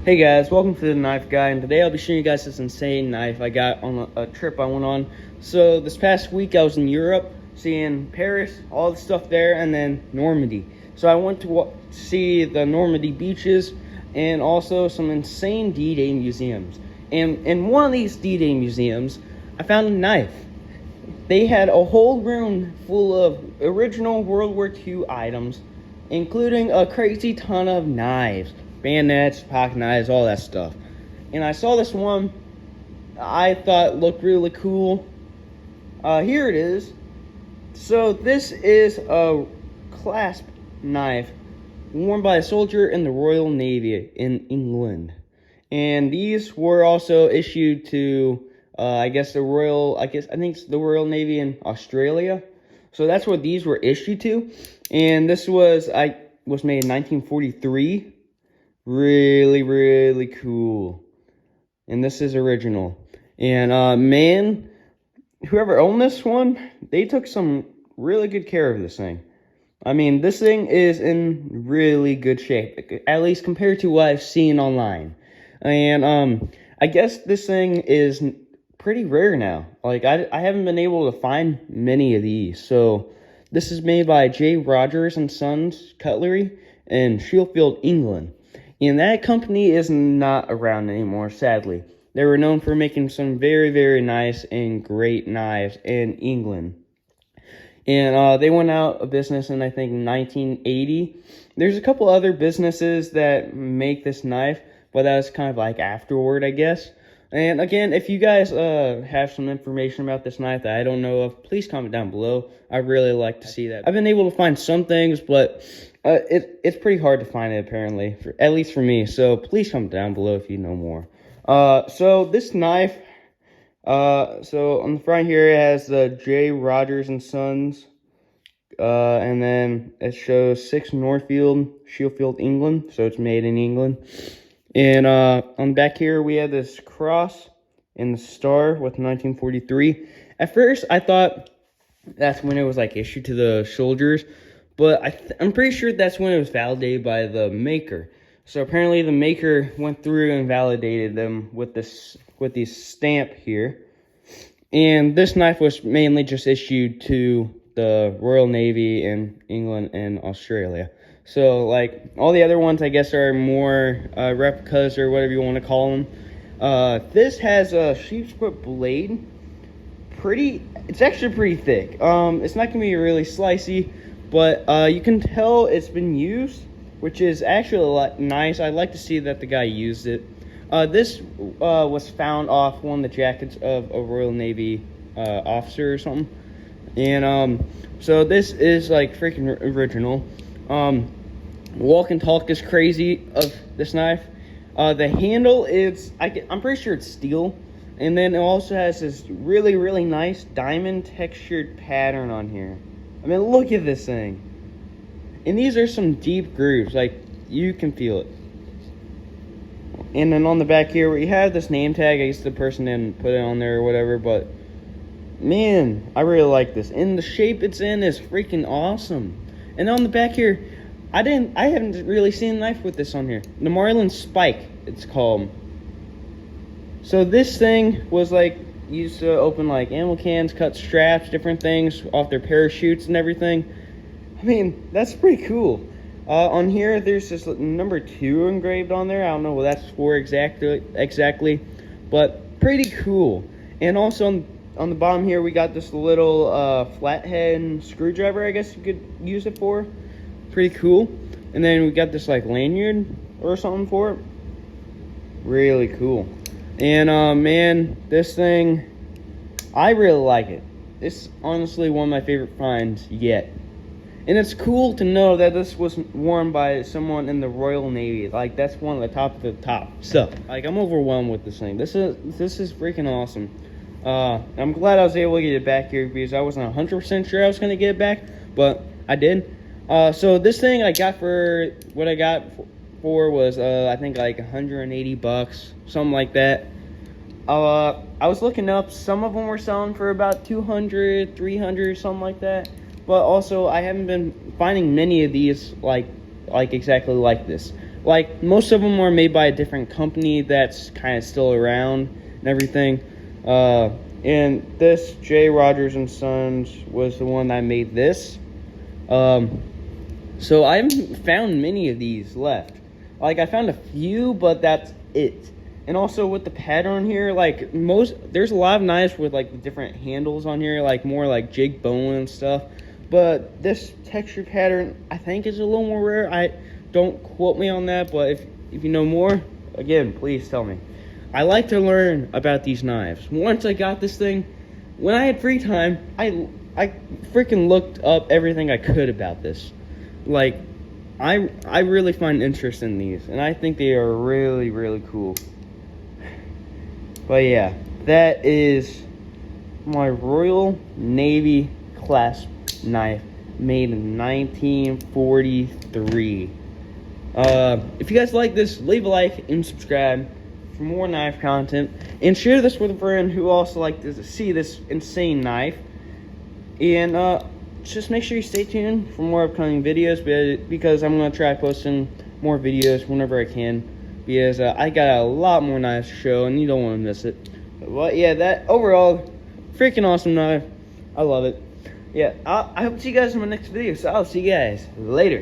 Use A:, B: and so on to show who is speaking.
A: Hey guys, welcome to the Knife Guy, and today I'll be showing you guys this insane knife I got on a trip I went on. So this past week I was in Europe, seeing Paris, all the stuff there, and then Normandy. So I went to see the Normandy beaches and also some insane D-Day museums. And in one of these D-Day museums, I found a knife. They had a whole room full of original World War II items, including a crazy ton of knives. Bayonets, pocket knives, all that stuff. And I saw this one I thought looked really cool. Here it is. So this is a clasp knife worn by a soldier in the Royal Navy in England. And these were also issued to I think it's the Royal Navy in Australia. So that's what these were issued to. And this was made in 1943. Really cool. And this is original. And man, whoever owned this one, they took some really good care of this thing. I mean, this thing is in really good shape, at least compared to what I've seen online. And I guess this thing is pretty rare now. Like, I haven't been able to find many of these. So this is made by J. Rogers and Sons Cutlery in Sheffield, England. And that company is not around anymore, sadly. They were known for making some very nice and great knives in England. And they went out of business in, I think, 1980. There's a couple other businesses that make this knife, but that was kind of like afterward, I guess. And again, if you guys have some information about this knife that I don't know of, please comment down below. I'd really like to see that. I've been able to find some things, but it's pretty hard to find it, apparently, at least for me. So please comment down below if you know more. So this knife, so on the front here it has the J. Rogers and Sons, and then it shows 6 Northfield, Sheffield, England. So it's made in England. And on the back here, we have this cross and the star with 1943. At first, I thought that's when it was like issued to the soldiers, but I'm pretty sure that's when it was validated by the maker. So apparently, the maker went through and validated them with this stamp here. And this knife was mainly just issued to the Royal Navy in England and Australia. So, like, all the other ones, I guess, are more replicas or whatever you want to call them. This has a sheepsfoot blade. It's actually pretty thick. It's not going to be really slicey, but you can tell it's been used, which is actually a lot nice. I'd like to see that the guy used it. This was found off one of the jackets of a Royal Navy officer or something. And so this is, like, freaking original. Walk and talk is crazy of this knife. The handle is, I'm pretty sure it's steel. And then it also has this really nice diamond textured pattern on here. I mean, look at this thing. And these are some deep grooves, like, you can feel it. And then on the back here, we have this name tag. I guess the person didn't put it on there or whatever, but man, I really like this. And the shape it's in is freaking awesome. And on the back here, I haven't really seen a knife with this on here. The Marlin Spike, it's called. So this thing was like used to open like ammo cans, cut straps, different things off their parachutes and everything. I mean, that's pretty cool. On here, there's this number 2 engraved on there. I don't know what that's for exactly, but pretty cool. And also on the bottom here, we got this little flathead screwdriver, I guess you could use it for. Pretty cool. And then we got this like lanyard or something for it. Really cool. And man, this thing, I really like it. It's honestly one of my favorite finds yet. And it's cool to know that this was worn by someone in the Royal Navy. Like, that's one of the top of the top. So, like, I'm overwhelmed with this thing. This is freaking awesome. I'm glad I was able to get it back here because I wasn't 100% sure I was going to get it back, but I did. So this thing I got for, what I got for was, I think like $180, something like that. I was looking up, some of them were selling for about $200, $300, something like that. But also, I haven't been finding many of these like exactly like this. Like, most of them are made by a different company that's kind of still around and everything. And this, J. Rogers and Sons, was the one that made this. So I haven't found many of these left. Like, I found a few, but that's it. And also with the pattern here, like, there's a lot of knives with, like, the different handles on here, like, more like jig bone and stuff. But this texture pattern, I think, is a little more rare. Don't quote me on that, but if you know more, again, please tell me. I like to learn about these knives. Once I got this thing, when I had free time, I freaking looked up everything I could about this. Like, I really find interest in these, and I think they are really, really cool. But yeah, that is my Royal Navy clasp knife made in 1943. If you guys like this, leave a like and subscribe for more knife content, and share this with a friend who also likes to see this insane knife. And just make sure you stay tuned for more upcoming videos, because I'm going to try posting more videos whenever I can, because I got a lot more knives to show and you don't want to miss it. But yeah, that overall freaking awesome knife. I love it. Yeah, I hope to see you guys in my next video, so I'll see you guys later.